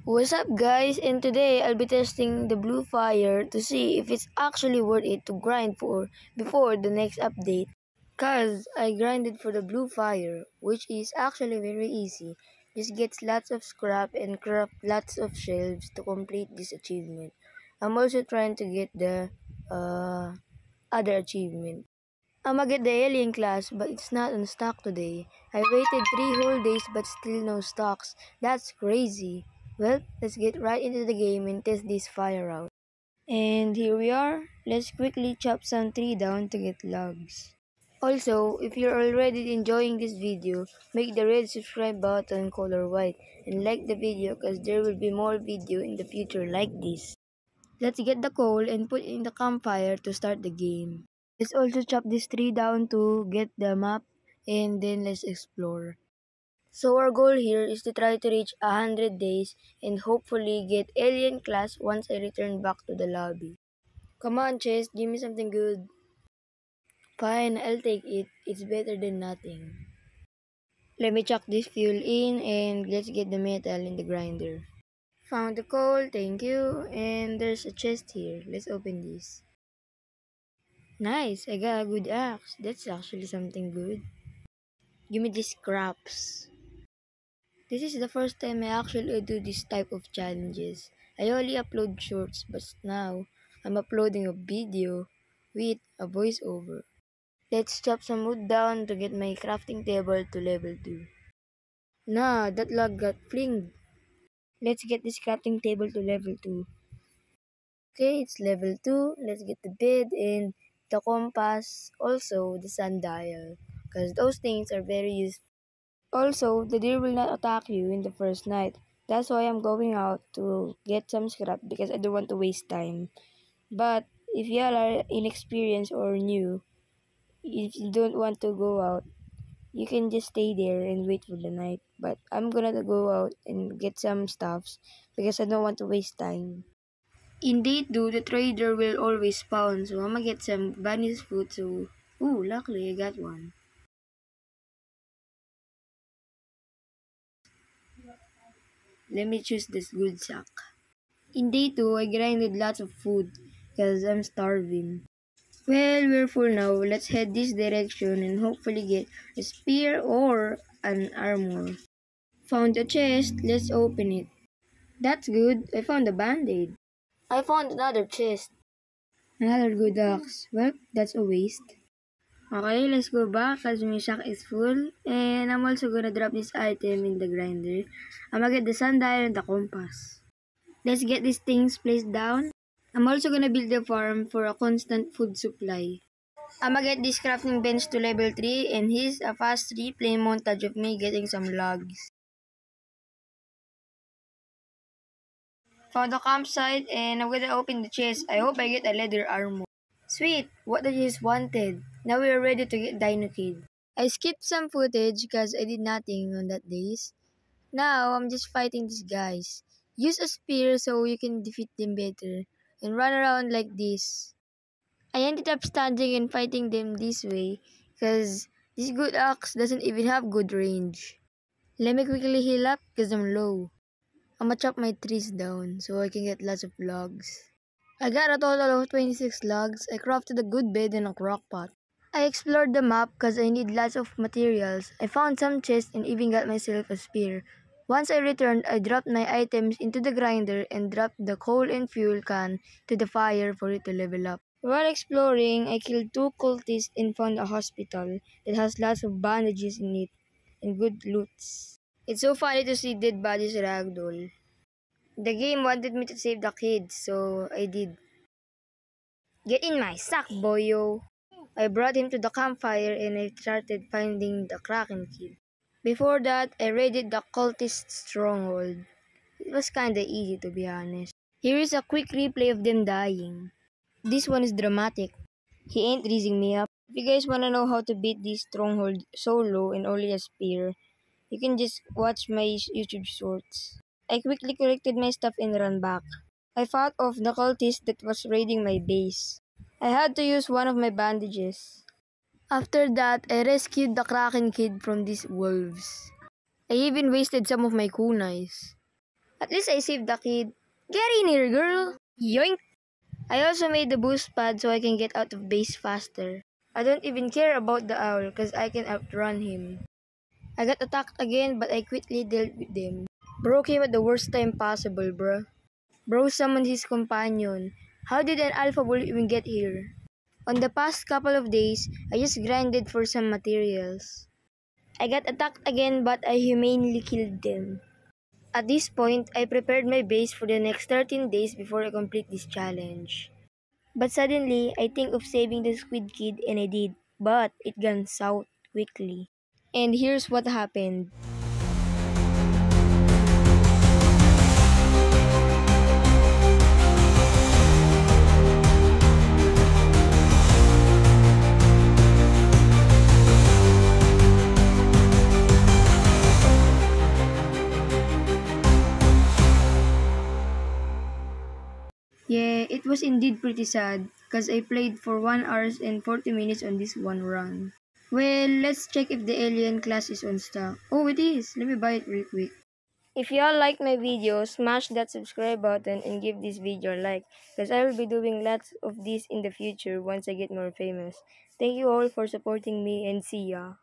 What's up guys, and today I'll be testing the blue fire to see if it's actually worth it to grind for before the next update. Cause I grinded for the blue fire, which is actually very easy. Just gets lots of scrap and craft lots of shelves to complete this achievement. I'm also trying to get the other achievement. I'ma get the alien class, but it's not on stock today. I waited 3 whole days but still no stocks. That's crazy. Well, let's get right into the game and test this fire out. And here we are. Let's quickly chop some tree down to get logs. Also, if you're already enjoying this video, make the red subscribe button color white and like the video cause there will be more video in the future like this. Let's get the coal and put in the campfire to start the game. Let's also chop this tree down to get the map and then let's explore. So our goal here is to try to reach 100 days and hopefully get alien class once I return back to the lobby. Come on chest, give me something good. Fine, I'll take it. It's better than nothing. Let me chuck this fuel in and let's get the metal in the grinder. Found the coal, thank you. And there's a chest here. Let's open this. Nice, I got a good axe. That's actually something good. Give me these scraps. This is the first time I actually do this type of challenges. I only upload shorts, but now I'm uploading a video with a voiceover. Let's chop some wood down to get my crafting table to level 2. Nah, that log got flinged. Let's get this crafting table to level 2. Okay, it's level 2. Let's get the bed and the compass, also the sundial, because those things are very useful. Also, the deer will not attack you in the first night. That's why I'm going out to get some scrap because I don't want to waste time. But if y'all are inexperienced or new, if you don't want to go out, you can just stay there and wait for the night. But I'm gonna go out and get some stuffs because I don't want to waste time. Indeed, though, the trader will always spawn, so I'm gonna get some bunny's food. So, ooh, luckily I got one. Let me choose this good sack. In day 2, I grinded lots of food because I'm starving. Well, we're full now. Let's head this direction and hopefully get a spear or an armor. Found a chest. Let's open it. That's good. I found a band-aid. I found another chest. Another good axe. Well, that's a waste. Okay, let's go back because my shack is full. And I'm also gonna drop this item in the grinder. I'm gonna get the sundial and the compass. Let's get these things placed down. I'm also gonna build a farm for a constant food supply. I'ma get this crafting bench to level 3 and here's a fast replay montage of me getting some logs. Found the campsite and I'm gonna open the chest. I hope I get a leather armor. Sweet! What I just wanted. Now we are ready to get Dino Kid. I skipped some footage because I did nothing on that days. Now I'm just fighting these guys. Use a spear so you can defeat them better. And run around like this. I ended up standing and fighting them this way because this good axe doesn't even have good range. Let me quickly heal up because I'm low. I'ma chop my trees down so I can get lots of logs. I got a total of 26 logs. I crafted a good bed and a crock pot. I explored the map because I need lots of materials. I found some chests and even got myself a spear. Once I returned, I dropped my items into the grinder and dropped the coal and fuel can to the fire for it to level up. While exploring, I killed 2 cultists and found a hospital that has lots of bandages in it and good loots. It's so funny to see dead bodies ragdoll. The game wanted me to save the kids, so I did. Get in my sack, boyo! I brought him to the campfire and I started finding the Kraken Kid. Before that, I raided the cultist stronghold. It was kinda easy to be honest. Here is a quick replay of them dying. This one is dramatic. He ain't raising me up. If you guys wanna know how to beat this stronghold solo and only a spear, you can just watch my YouTube shorts. I quickly collected my stuff and ran back. I fought off the cultist that was raiding my base. I had to use one of my bandages. After that, I rescued the Kraken Kid from these wolves. I even wasted some of my kunais. At least I saved the kid. Get in here, girl! Yoink! I also made the boost pad so I can get out of base faster. I don't even care about the owl cause I can outrun him. I got attacked again but I quickly dealt with them. Bro came at the worst time possible, bruh. Bro summoned his companion. How did an alpha bull even get here? On the past couple of days, I just grinded for some materials. I got attacked again but I humanely killed them. At this point, I prepared my base for the next 13 days before I complete this challenge. But suddenly, I think of saving the Squid Kid and I did, but it gone south quickly. And here's what happened. Yeah, it was indeed pretty sad, cause I played for 1 hour and 40 minutes on this one run. Well, let's check if the alien class is on stock. Oh, it is. Let me buy it real quick. If y'all like my video, smash that subscribe button and give this video a like, cause I will be doing lots of this in the future once I get more famous. Thank you all for supporting me and see ya.